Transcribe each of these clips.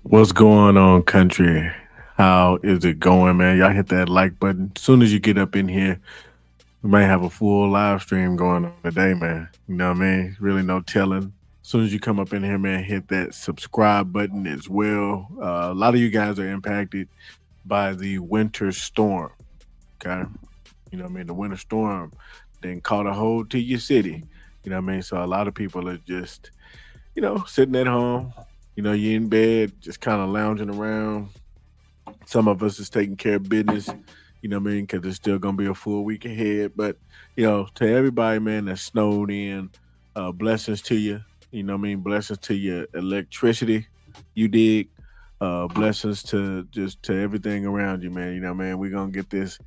What's going on, country? How is it going, man? Y'all hit that like button. As soon as you get up in here, we might have a full live stream going on today, man. You know what I mean? Really no telling. As soon as you come up in here, man, hit that subscribe button as well. A lot of you guys are impacted by the winter storm. Okay. You know what I mean? The winter storm then caught a hold to your city. You know what I mean? So a lot of people are just, sitting at home. You in bed, just kind of lounging around. Some of us is taking care of business, you know what I mean? Because it's still going to be a full week ahead. But, to everybody, man, that snowed in, blessings to you. You know what I mean? Blessings to your electricity, you dig. Blessings to just to everything around you, man. You know, man, we're going to get this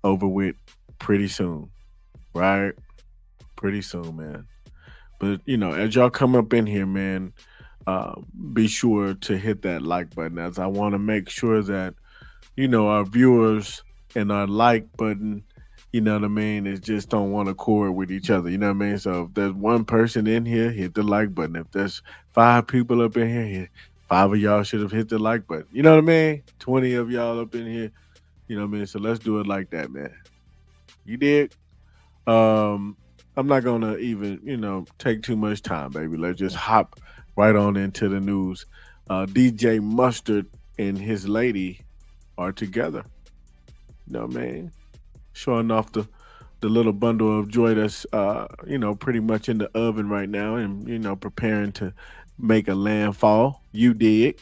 over with pretty soon, right? Pretty soon, man. But, as y'all come up in here, man, uh, be sure to hit that like button as I want to make sure that our viewers and our like button, you know what I mean, is just on one accord with each other. You know what I mean? So if there's one person in here, hit the like button. If there's five people up in here, five of y'all should have hit the like button. You know what I mean? 20 of y'all up in here. You know what I mean? So let's do it like that, man. You did? Um, I'm not gonna even, take too much time, baby. Let's just hop right on into the news. DJ Mustard and his lady are together. You know what I mean? Showing off the little bundle of joy that's pretty much in the oven right now and preparing to make a landfall. You did.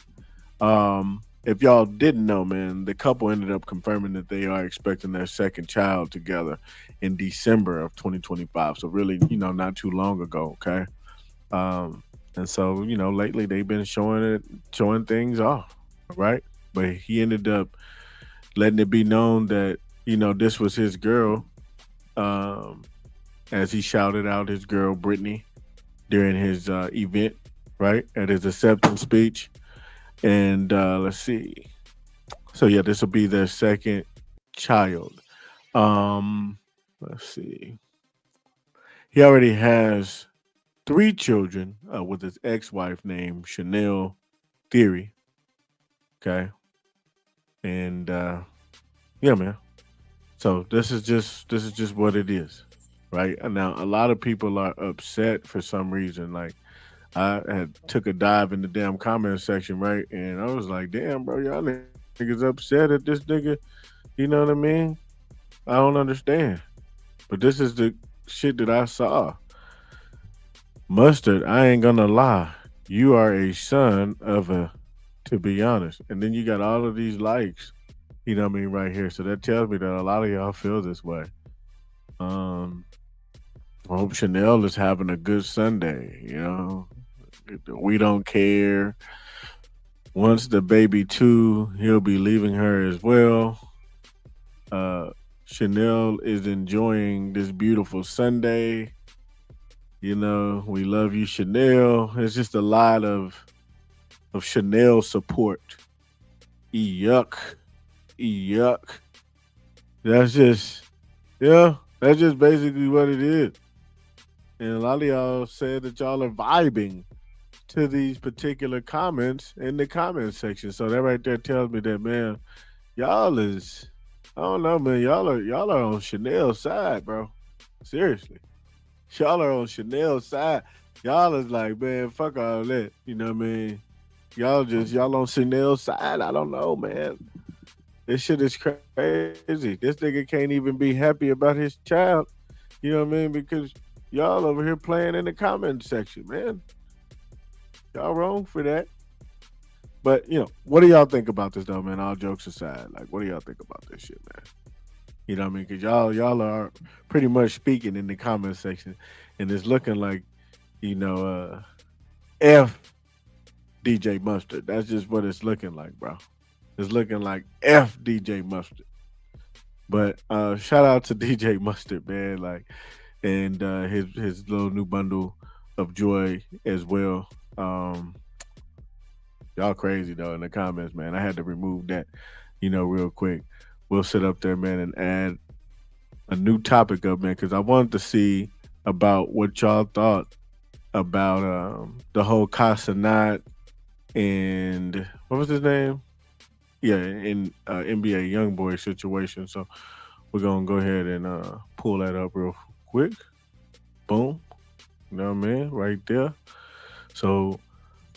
If y'all didn't know, man, the couple ended up confirming that they are expecting their second child together in December of 2025. So really, not too long ago, okay? And so, lately they've been showing things off, right? But he ended up letting it be known that this was his girl, um, as he shouted out his girl Brittany during his event, right at his acceptance speech. And let's see, so yeah, this will be their second child. Um, let's see, he already has three children with his ex-wife named Chanel Theory. Okay, and yeah, man. So this is just what it is, right? And now a lot of people are upset for some reason. Like I had took a dive in the damn comment section, right? And I was like, damn, bro, y'all niggas upset at this nigga. You know what I mean? I don't understand. But this is the shit that I saw. Mustard, I ain't gonna lie. You are a son of a, to be honest. And then you got all of these likes, you know what I mean, right here. So that tells me that a lot of y'all feel this way. Um, I hope Chanel is having a good Sunday, We don't care. Once the baby two, he'll be leaving her as well. Uh, Chanel is enjoying this beautiful Sunday. We love you, Chanel. It's just a lot of Chanel support. Yuck, yuck. That's just that's just basically what it is. And a lot of y'all said that y'all are vibing to these particular comments in the comment section. So that right there tells me that, man, y'all is, I don't know, man, y'all are on Chanel's side, bro. Seriously. Y'all are on Chanel's side. Y'all is like, man, fuck all that. You know what I mean? Y'all on Chanel's side. I don't know, man. This shit is crazy. This nigga can't even be happy about his child. You know what I mean? Because y'all over here playing in the comment section, man. Y'all wrong for that. But what do y'all think about this though, man? All jokes aside, like, what do y'all think about this shit, man? You know what I mean? Because y'all are pretty much speaking in the comment section, and it's looking like you know F DJ Mustard. That's just what it's looking like, bro. It's looking like F DJ Mustard. But shout out to DJ Mustard, man. Like, and his little new bundle of joy as well. Y'all crazy though in the comments, man. I had to remove that, real quick. We'll sit up there, man, and add a new topic up, man, because I wanted to see about what y'all thought about the whole Cenat and what was his name? Yeah, in NBA YoungBoy situation. So we're gonna go ahead and pull that up real quick. Boom. You know what I mean? Right there. So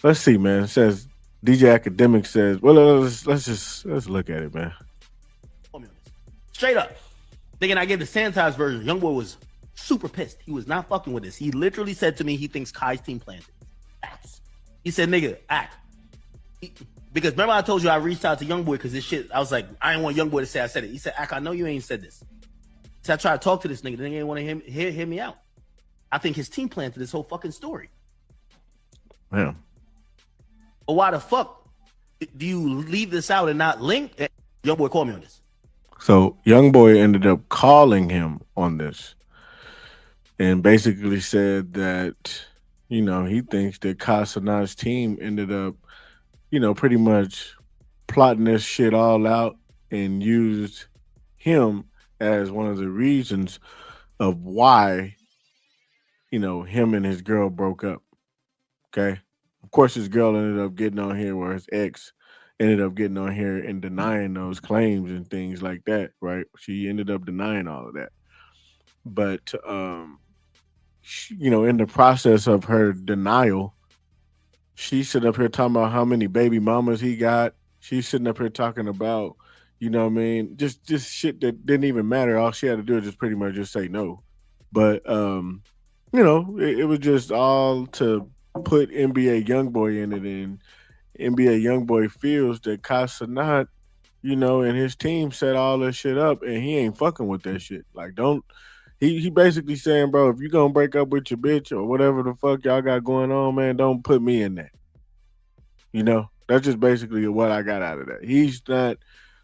let's see, man. It says DJ Academic says, well, let's look at it, man. Straight up. Thinking I gave the sanitized version. YoungBoy was super pissed. He was not fucking with this. He literally said to me he thinks Kai's team planted. He said, nigga, act. Because remember I told you I reached out to YoungBoy because this shit, I was like, I didn't want YoungBoy to say I said it. He said, Ack, I know you ain't said this. So I tried to talk to this nigga. The nigga ain't want to hear me out. I think his team planted this whole fucking story. Yeah. But why the fuck do you leave this out and not link? YoungBoy, call me on this. So YoungBoy ended up calling him on this and basically said that, he thinks that Casanat's team ended up, pretty much plotting this shit all out and used him as one of the reasons of why, him and his girl broke up. Okay. Of course, his girl ended up getting on here, or his ex ended up getting on here and denying those claims and things like that, right? She ended up denying all of that. But, in the process of her denial, she's sitting up here talking about how many baby mamas he got. She's sitting up here talking about, just shit that didn't even matter. All she had to do is just pretty much just say no. But it was just all to put NBA YoungBoy in it, and NBA YoungBoy feels that Casanat, and his team set all this shit up, and he ain't fucking with that shit. Like, don't. He basically saying, bro, if you gonna break up with your bitch or whatever the fuck y'all got going on, man, don't put me in that. That's just basically what I got out of that. He's not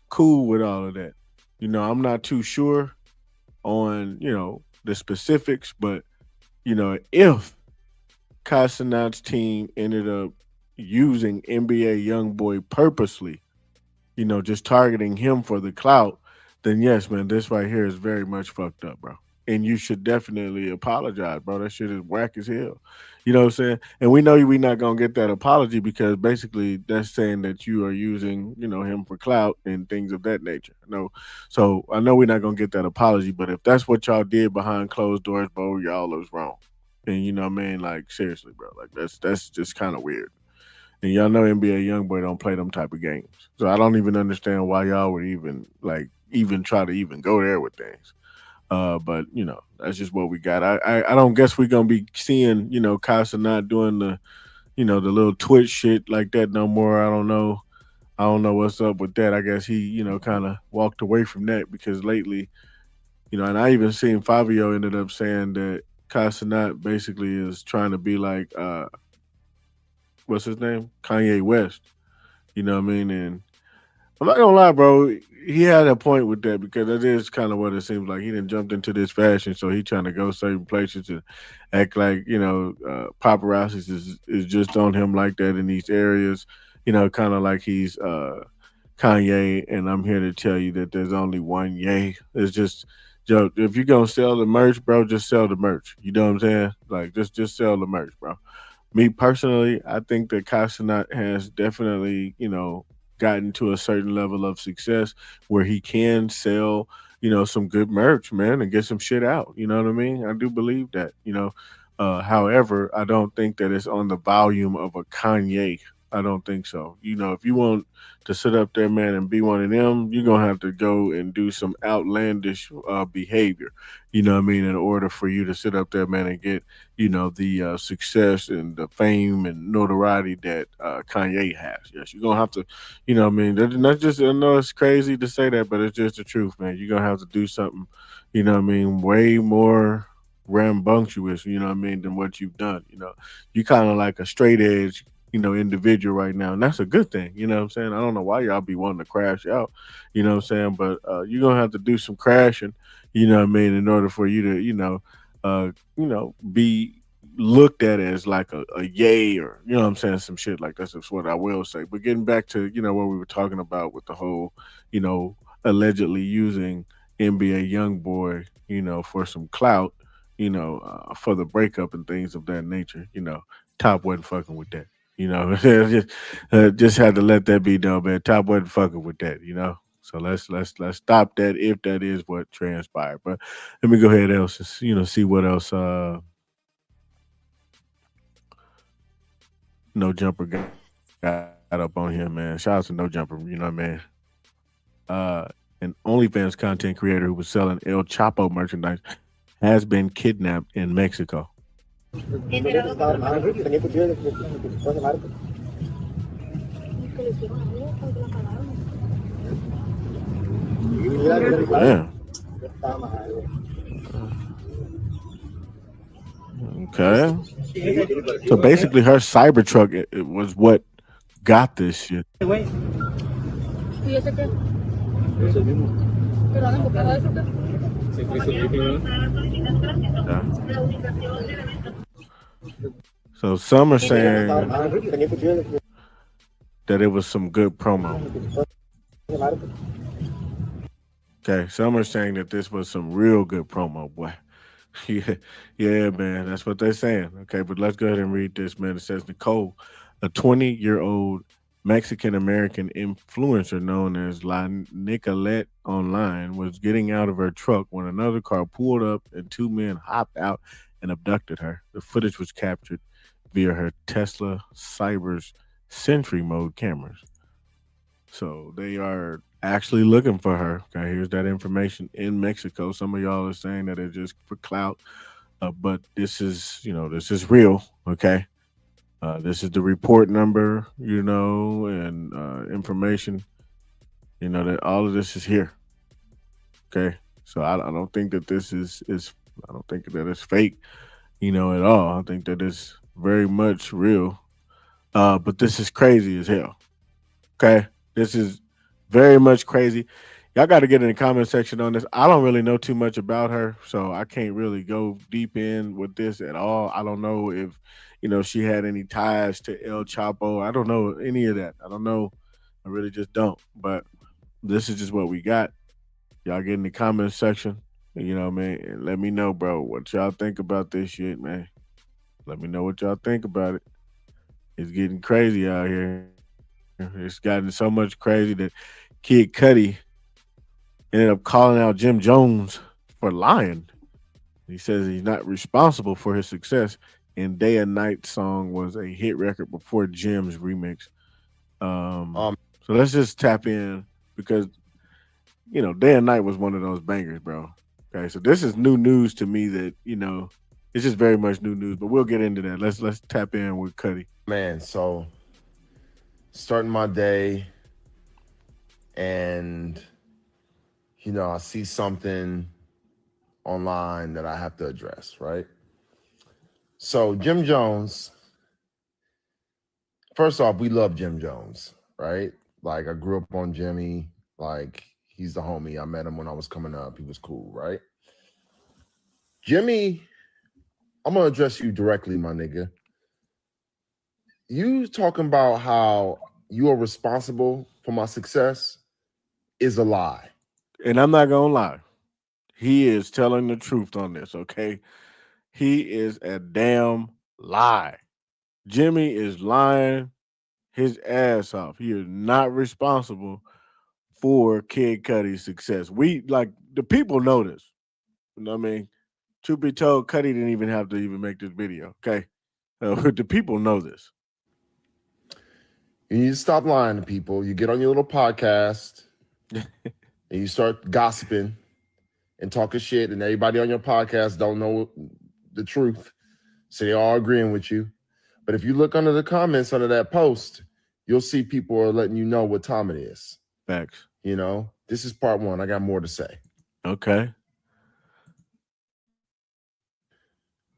cool with all of that. I'm not too sure on, the specifics, but, if Casanat's team ended up using NBA YoungBoy purposely, just targeting him for the clout, then yes, man, this right here is very much fucked up, bro. And you should definitely apologize, bro. That shit is whack as hell. You know what I'm saying? And we know we not gonna get that apology because basically that's saying that you are using, him for clout and things of that nature. No, so I know we're not gonna get that apology, but if that's what y'all did behind closed doors, bro, y'all was wrong. And you know what I mean? Like seriously, bro. Like that's just kind of weird. And y'all know NBA YoungBoy don't play them type of games. So I don't even understand why y'all would even try to even go there with things. But that's just what we got. I don't guess we're gonna be seeing Casa not doing the little Twitch shit like that no more. I don't know. I don't know what's up with that. I guess he kind of walked away from that because lately, and I even seen Fabio ended up saying that Casanat basically is trying to be like what's his name? Kanye West. You know what I mean? And I'm not gonna lie, bro. He had a point with that because that is kind of what it seems like. He didn't jumped into this fashion, so he trying to go certain places and act like paparazzi is just on him like that in these areas. Kind of like he's Kanye, and I'm here to tell you that there's only one Ye. It's just, yo, if you're gonna sell the merch, bro, just sell the merch. You know what I'm saying? Like, just sell the merch, bro. Me personally, I think that Casanat has definitely, gotten to a certain level of success where he can sell, some good merch, man, and get some shit out. You know what I mean? I do believe that, however, I don't think that it's on the volume of a Kanye. I don't think so. If you want to sit up there, man, and be one of them, you're gonna have to go and do some outlandish behavior. You know what I mean? In order for you to sit up there, man, and get the success and the fame and notoriety that Kanye has. Yes, you're gonna have to. You know what I mean? That's just. I know it's crazy to say that, but it's just the truth, man. You're gonna have to do something. You know what I mean? Way more rambunctious. You know what I mean? Than what you've done. You kind of like a straight edge individual right now. And that's a good thing. You know what I'm saying? I don't know why y'all be wanting to crash out, you know what I'm saying? But you're gonna have to do some crashing, you know what I mean, in order for you to, be looked at as like a yay or you know what I'm saying, some shit like that's just what I will say. But getting back to, what we were talking about with the whole, allegedly using NBA young boy, for some clout, for the breakup and things of that nature, Top wasn't fucking with that. Just had to let that be known, man. Top wasn't fucking with that. So let's stop that if that is what transpired. But let me go ahead else and see what else No Jumper got up on here, man. Shout out to No Jumper, man. Uh an OnlyFans content creator who was selling El Chapo merchandise has been kidnapped in Mexico. Man. Okay. So basically her Cybertruck it was what got this shit. ¿Y ese qué? ¿Pero han copiado eso qué? Yeah. So some are saying that it was some good promo. Okay, some are saying that this was some real good promo, boy. Yeah, yeah, man, that's what they're saying. Okay, but let's go ahead and read this, man. It says Nicole, a 20-year-old Mexican American influencer known as La Nicolette Online, was getting out of her truck when another car pulled up and two men hopped out and abducted her. The footage was captured via her Tesla Cyber's Sentry mode cameras. So they are actually looking for her. Okay, here's that information in Mexico. Some of y'all are saying that it's just for clout, but this is real. Okay, this is the report number, and information. That all of this is here. Okay, so I don't think that this is I don't think that it's fake. At all. I think that it's very much real. But this is crazy as hell. Okay. This is very much crazy. Y'all got to get in the comment section on this. I don't really know too much about her, so I can't really go deep in with this at all. I don't know if, she had any ties to El Chapo. I don't know any of that. I don't know. I really just don't. But this is just what we got. Y'all get in the comment section, man, and let me know, bro, what y'all think about this shit, man. Let me know what y'all think about it. It's getting crazy out here. It's gotten so much crazy that Kid Cudi ended up calling out Jim Jones for lying. He says he's not responsible for his success, and Day and Night song was a hit record before Jim's remix. So let's just tap in because Day and Night was one of those bangers, bro. Okay, so this is new news to me that it's just very much new news. But we'll get into that. Let's tap in with Cudi. Man, so starting my day and I see something online that I have to address, right? So Jim Jones, first off, we love Jim Jones, right? Like I grew up on Jimmy, like he's the homie. I met him when I was coming up. He was cool, right? Jimmy, I'm gonna address you directly, my nigga. You talking about how you are responsible for my success is a lie. And I'm not gonna lie. He is telling the truth on this, okay? He is a damn lie. Jimmy is lying his ass off. He is not responsible for Kid Cudi's success. We like the people know this. You know what I mean? Truth be told, Cudi didn't even have to even make this video. Okay, the people know this. You need to stop lying to people. You get on your little podcast and you start gossiping and talking shit, and everybody on your podcast don't know the truth. So they all agreeing with you. But if you look under the comments under that post, you'll see people are letting you know what time it is. Facts. This is part one. I got more to say. Okay.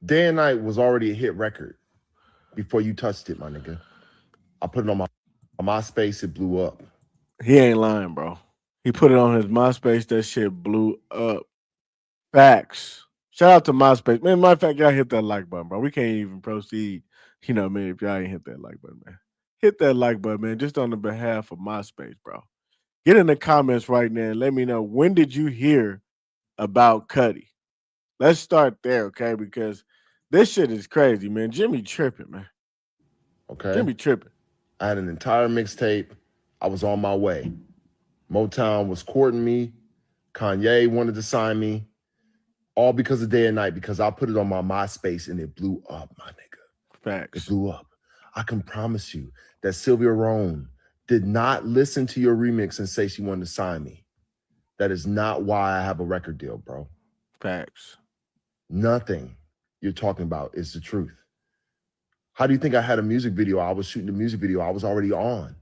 Day and Night was already a hit record before you touched it, my nigga. I put it on my MySpace. It blew up. He ain't lying, bro. He put it on his MySpace. That shit blew up. Facts. Shout out to MySpace. Man, matter of fact, y'all hit that like button, bro. We can't even proceed, man, if y'all ain't hit that like button, man. Hit that like button, man, just on the behalf of MySpace, bro. Get in the comments right now and let me know, when did you hear about Cudi? Let's start there, okay? Because this shit is crazy, man. Jimmy tripping, man. Okay. Jimmy tripping. I had an entire mixtape. I was on my way. Motown was courting me. Kanye wanted to sign me. All because of Day and Night, because I put it on my MySpace and it blew up, my nigga. Facts. It blew up. I can promise you that Sylvia Rhone did not listen to your remix and say she wanted to sign me. That is not why I have a record deal, bro. Facts. Nothing you're talking about is the truth. How do you think I had a music video? I was shooting the music video. I was already on.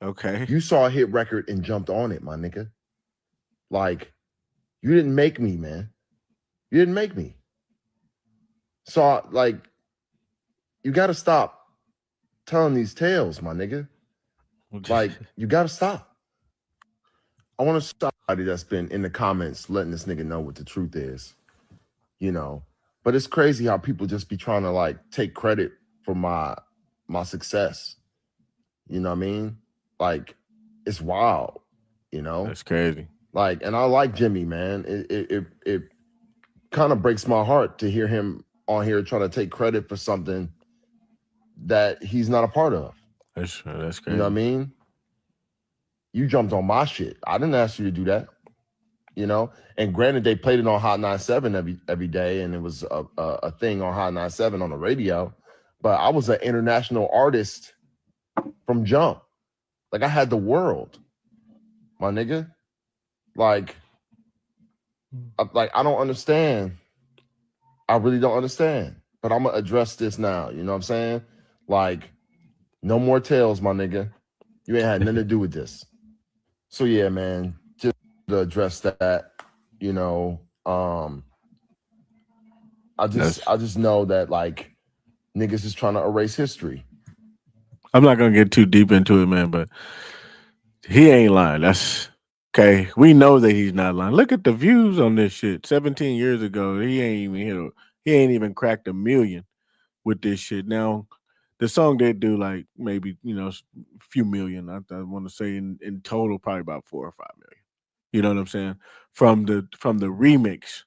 Okay. You saw a hit record and jumped on it, my nigga. Like, you didn't make me, man. You didn't make me. So, like, you got to stop telling these tales, my nigga. Like, you got to stop. I want to stop somebody that's been in the comments letting this nigga know what the truth is, you know. But it's crazy how people just be trying to, like, take credit for my success. You know what I mean? Like, it's wild, you know? That's crazy. Like, and I like Jimmy, man. It kind of breaks my heart to hear him on here trying to take credit for something that he's not a part of. That's crazy. You know what I mean? You jumped on my shit. I didn't ask you to do that. You know? And granted, they played it on Hot 97 every day, and it was a thing on Hot 97 on the radio. But I was an international artist from jump. Like, I had the world, my nigga. Like, I don't understand. I really don't understand. But I'm going to address this now. You know what I'm saying? Like, no more tales, my nigga. You ain't had nothing to do with this. So, yeah, man, just to address that, you know, I just know that, like, niggas is trying to erase history. I'm not going to get too deep into it, man, but he ain't lying. That's okay. We know that he's not lying. Look at the views on this shit. 17 years ago, he ain't even cracked 1 million with this shit. Now, the song they do, like, maybe, you know, a few million. I want to say in total, probably about 4 or 5 million. You know what I'm saying? From the remix.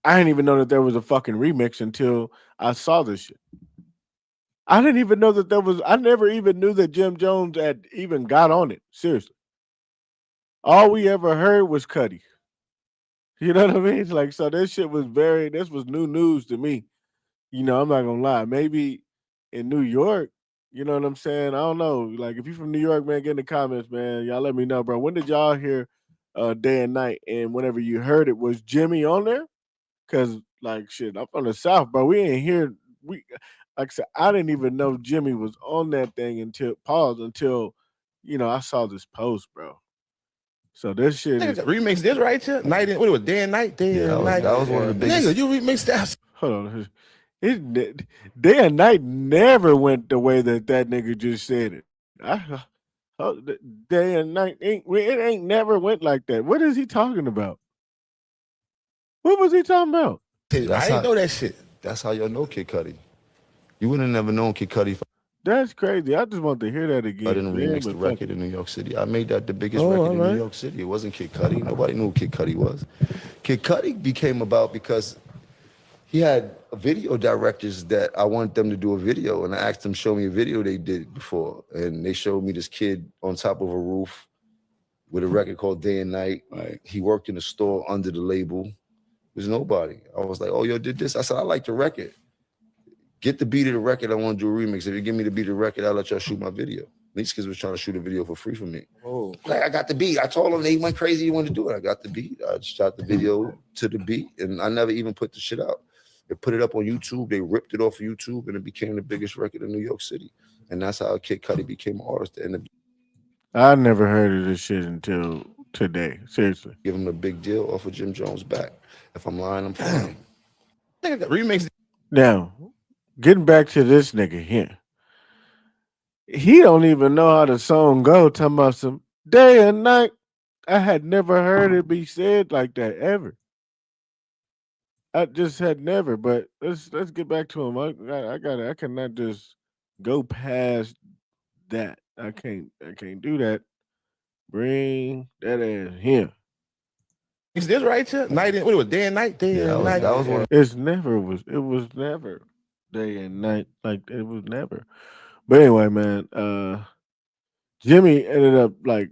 I didn't even know that there was a fucking remix until I saw this shit. I didn't even know that there was. I never even knew that Jim Jones had even got on it. Seriously. All we ever heard was Cudi. You know what I mean? Like, so this was new news to me. You know, I'm not gonna lie. Maybe in New York, you know what I'm saying? I don't know. Like, if you're from New York, man, get in the comments, man. Y'all let me know, bro. When did y'all hear Day and Night? And whenever you heard it, was Jimmy on there? Cause, like, shit, I'm from the South, bro. We ain't hear like I said, I didn't even know Jimmy was on that thing until you know, I saw this post, bro. So this shit is remix this right here. Night in, what it was, Day and Night? Day and Night. That was one of the biggest. Nigga, you remixed that. Hold on. Day and Night never went the way that nigga just said it. Day and Night ain't never went like that. What is he talking about? What was he talking about? I didn't know that shit. That's how y'all know Kid Cudi. You wouldn't have never known Kid Cudi. That's crazy. I just want to hear that again. I didn't remix the record in New York City. I made that the biggest record in New York City. It wasn't Kid Cudi. Nobody knew who Kid Cudi was. Kid Cudi became about because he had video directors that I wanted them to do a video, and I asked them to show me a video they did before, and they showed me this kid on top of a roof with a record called Day and Night. Like, he worked in a store under the label. There's nobody. I was like, oh, yo, did this? I said, I like the record. Get the beat of the record. I want to do a remix. If you give me the beat of the record, I'll let y'all shoot my video. These kids was trying to shoot a video for free for me. Oh, like, I got the beat. I told them they went crazy. You want to do it. I got the beat. I shot the video to the beat, and I never even put the shit out. They put it up on YouTube. They ripped it off of YouTube, and it became the biggest record in New York City. And that's how Kid Cudi became an artist. And I never heard of this shit until today. Seriously. Give him a big deal off of Jim Jones' back. If I'm lying, I'm fine. Remix. Now, getting back to this nigga here. He don't even know how the song go, talking about some Day and Night. I had never heard it be said like that ever. I just had never, but let's get back to him. I cannot just go past that. I can't do that. Bring that ass here. Is this right here? Night in, what it was, Day and Night? Day and Night. That was one. It was never Day and Night. Like, it was never. But anyway, man, Jimmy ended up like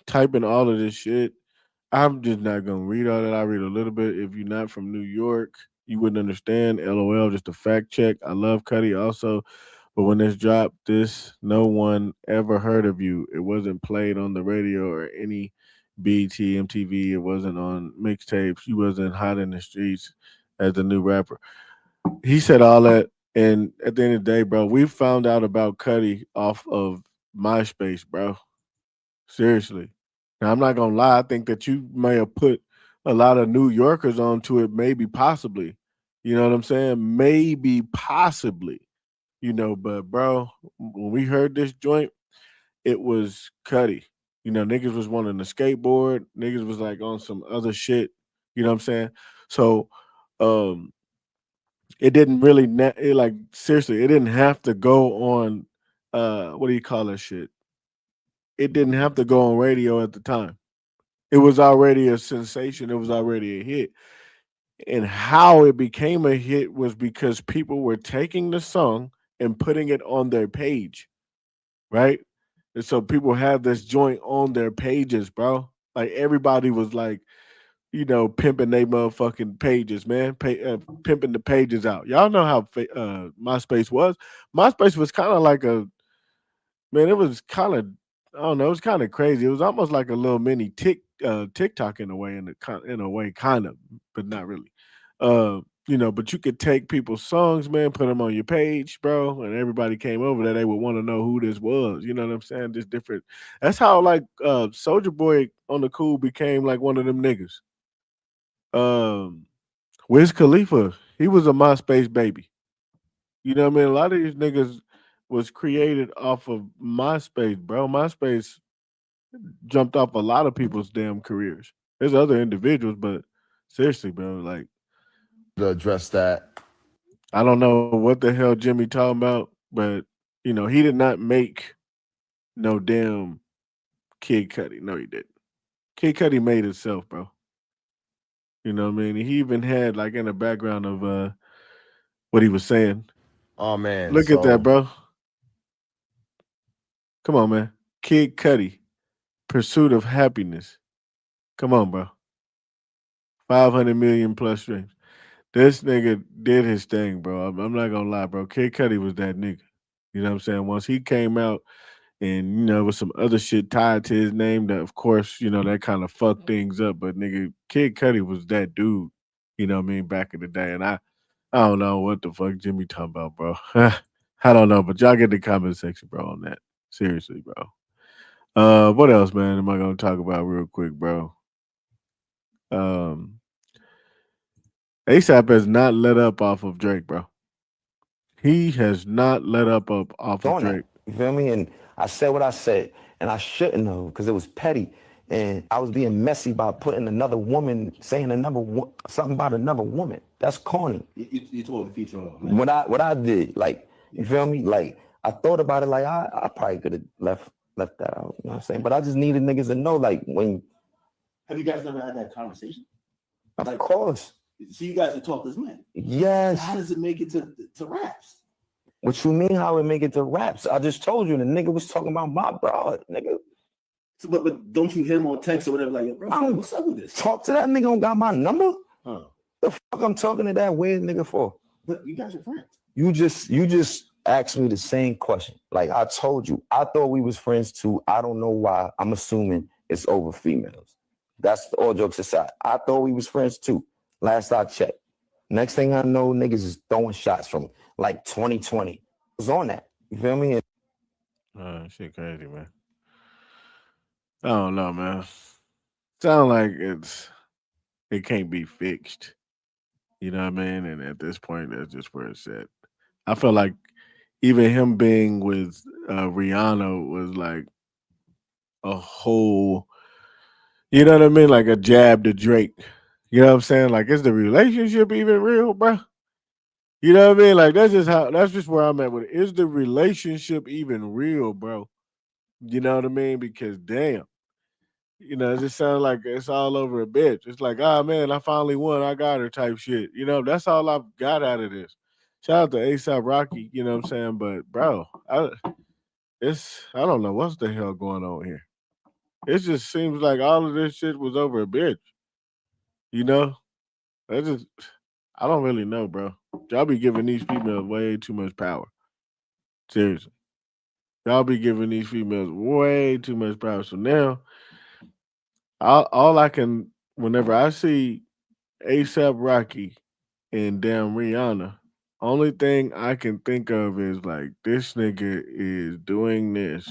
typing all of this shit. I'm just not gonna read all that. I read a little bit. If you're not from New York, you wouldn't understand. LOL, just a fact check. I love Cudi also, but when this dropped, this no one ever heard of you. It wasn't played on the radio or any BT, MTV. It wasn't on mixtapes. You wasn't hot in the streets as a new rapper. He said all that, and at the end of the day, bro, we found out about Cudi off of MySpace, bro. Seriously. Now I'm not gonna lie, I think that you may have put a lot of New Yorkers onto it, maybe possibly. You know what I'm saying? Maybe possibly. But bro, when we heard this joint, it was Cudi. Niggas was wanting to skateboard, niggas was like on some other shit. You know what I'm saying? So um it didn't really like seriously, it didn't have to go on what do you call that shit? It didn't have to go on radio at the time. It was already a sensation. It was already a hit. And how it became a hit was because people were taking the song and putting it on their page, right? And so people have this joint on their pages, bro. Like everybody was like, pimping they motherfucking pages, man. Pimping the pages out. Y'all know how MySpace was. MySpace was kind of like man, it was kind of, I don't know, it was kind of crazy. It was almost like a little mini TikTok in a way, in a way, kind of, but not really. But you could take people's songs, man, put them on your page, bro, and everybody came over there. They would want to know who this was. You know what I'm saying? Just different. That's how like Soldier Boy on the Cool became like one of them niggas. Um, Wiz Khalifa, he was a MySpace baby. You know what I mean? A lot of these niggas was created off of MySpace, bro. MySpace jumped off a lot of people's damn careers. There's other individuals, but seriously, bro, like To address that. I don't know what the hell Jimmy talking about, but he did not make no damn Kid Cudi. No, he didn't. Kid Cudi made himself, bro. You know what I mean? He even had like in the background of what he was saying. Oh man, Look at that, so bro. Come on, man. Kid Cudi, Pursuit of Happiness. Come on, bro. 500 million plus streams. This nigga did his thing, bro. I'm not gonna lie, bro. Kid Cudi was that nigga. You know what I'm saying? Once he came out and with some other shit tied to his name, that of course, that kind of fucked things up. But nigga, Kid Cudi was that dude. You know what I mean? Back in the day, and I don't know what the fuck Jimmy talking about, bro. I don't know, but y'all get the comment section, bro, on that. Seriously, bro. What else, man? Am I gonna talk about real quick, bro? Um, ASAP has not let up off of Drake, bro. He has not let up off of On that. Drake. You feel me? And I said what I said, and I shouldn't have because it was petty, and I was being messy by putting another woman, saying something about another woman. That's corny. You told the feature on, man. What I did, like, you feel me? Like, I thought about it, like I probably could have left that out. You know what I'm saying? But I just needed niggas to know, like, when. Have you guys never had that conversation? Of course. So you guys have talked as men. Yes. How does it make it to raps? What you mean? How it make it to raps? I just told you the nigga was talking about my broad, nigga. So, but don't you hit him on text or whatever? Like, bro, what's up with this? Talk to that nigga. Don't got my number. Huh. The fuck I'm talking to that weird nigga for? But you guys are friends. You just asked me the same question. Like I told you, I thought we was friends too. I don't know why. I'm assuming it's over females. That's all jokes aside. I thought we was friends too. Last I checked. Next thing I know, niggas is throwing shots from like 2020. I was on that. You feel me? Shit crazy, man. I don't know, man. Sound like it can't be fixed. You know what I mean? And at this point, that's just where it's at. I feel like even him being with Rihanna was like a whole, you know what I mean? Like a jab to Drake. You know what I'm saying? Like, is the relationship even real, bro? You know what I mean? Like, that's just where I'm at with it. Is the relationship even real, bro? You know what I mean? Because damn, it just sounds like it's all over a bitch. It's like, oh man, I finally won. I got her type shit. That's all I've got out of this. Shout out to ASAP Rocky, you know what I'm saying? But bro, I don't know what's the hell going on here. It just seems like all of this shit was over a bitch. You know? I don't really know, bro. Y'all be giving these females way too much power. Seriously. Y'all be giving these females way too much power. So now all I can whenever I see ASAP Rocky and damn Rihanna, only thing I can think of is like this nigga is doing this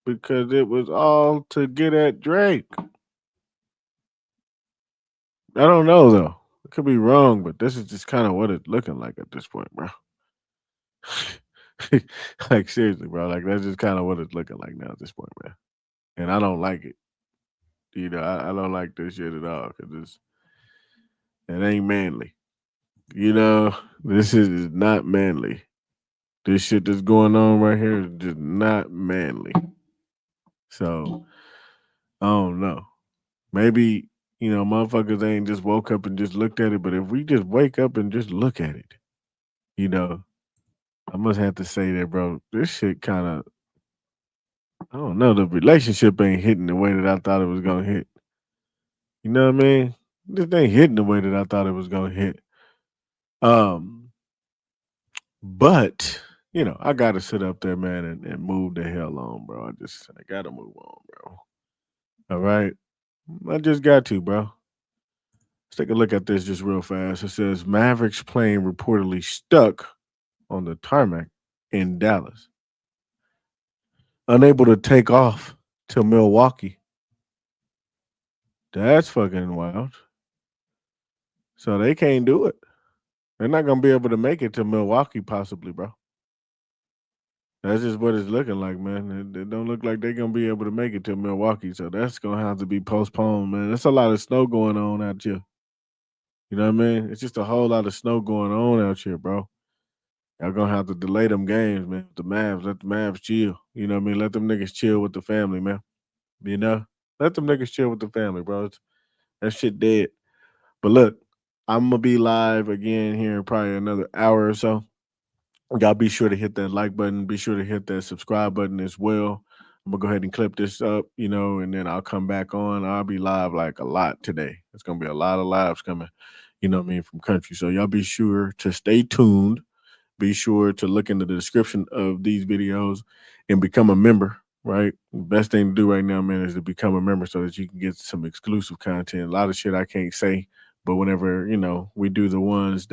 because it was all to get at Drake. I don't know though. It could be wrong, but this is just kind of what it's looking like at this point, bro. Like seriously, bro. Like that's just kind of what it's looking like now at this point, man. And I don't like it. You know, I don't like this shit at all because it ain't manly. You know, this is not manly. This shit that's going on right here is just not manly. So I don't know. Maybe, you know, motherfuckers ain't just woke up and just looked at it, but if we just wake up and just look at it, you know, I must have to say that, bro. This shit kind of, I don't know, the relationship ain't hitting the way that I thought it was gonna hit. You know what I mean? This ain't hitting the way that I thought it was gonna hit. Um, but you know, I gotta sit up there, man, and move the hell on, bro. I gotta move on, bro. All right. I just got to, bro. Let's take a look at this just real fast. It says Mavericks plane reportedly stuck on the tarmac in Dallas, unable to take off to Milwaukee. That's fucking wild. So they can't do it. They're not gonna be able to make it to Milwaukee, possibly, bro. That's just what it's looking like, man. It don't look like they're gonna be able to make it to Milwaukee, so that's gonna have to be postponed, man. There's a lot of snow going on out here. You know what I mean? It's just a whole lot of snow going on out here, bro. Y'all gonna have to delay them games, man. The Mavs, let the Mavs chill. You know what I mean? Let them niggas chill with the family, man. You know? Let them niggas chill with the family, bro. That shit dead. But look, I'm gonna be live again here in probably another hour or so. Y'all be sure to hit that like button. Be sure to hit that subscribe button as well. I'm gonna go ahead and clip this up, you know, and then I'll come back on. I'll be live like a lot today. It's gonna be a lot of lives coming, you know what I mean, from country. So y'all be sure to stay tuned. Be sure to look in the description of these videos and become a member, right? The best thing to do right now, man, is to become a member so that you can get some exclusive content. A lot of shit I can't say, but whenever, you know, we do the ones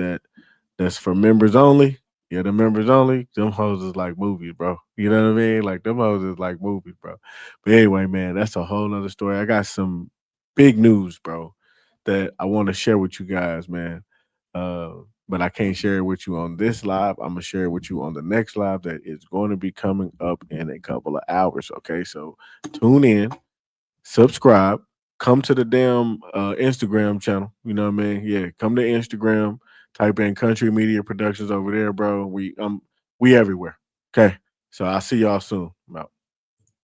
that's for members only, yeah, the members only, them hoes is like movies, bro. You know what I mean? Like them hoes is like movies, bro. But anyway, man, that's a whole nother story. I got some big news, bro, that I want to share with you guys, man. Uh, but I can't share it with you on this live. I'm gonna share it with you on the next live that is going to be coming up in a couple of hours. Okay, so tune in, subscribe, come to the damn Instagram channel. You know what I mean? Yeah, come to Instagram, type in Country Media Productions over there, bro. We everywhere. Okay, so I'll see y'all soon. I'm out.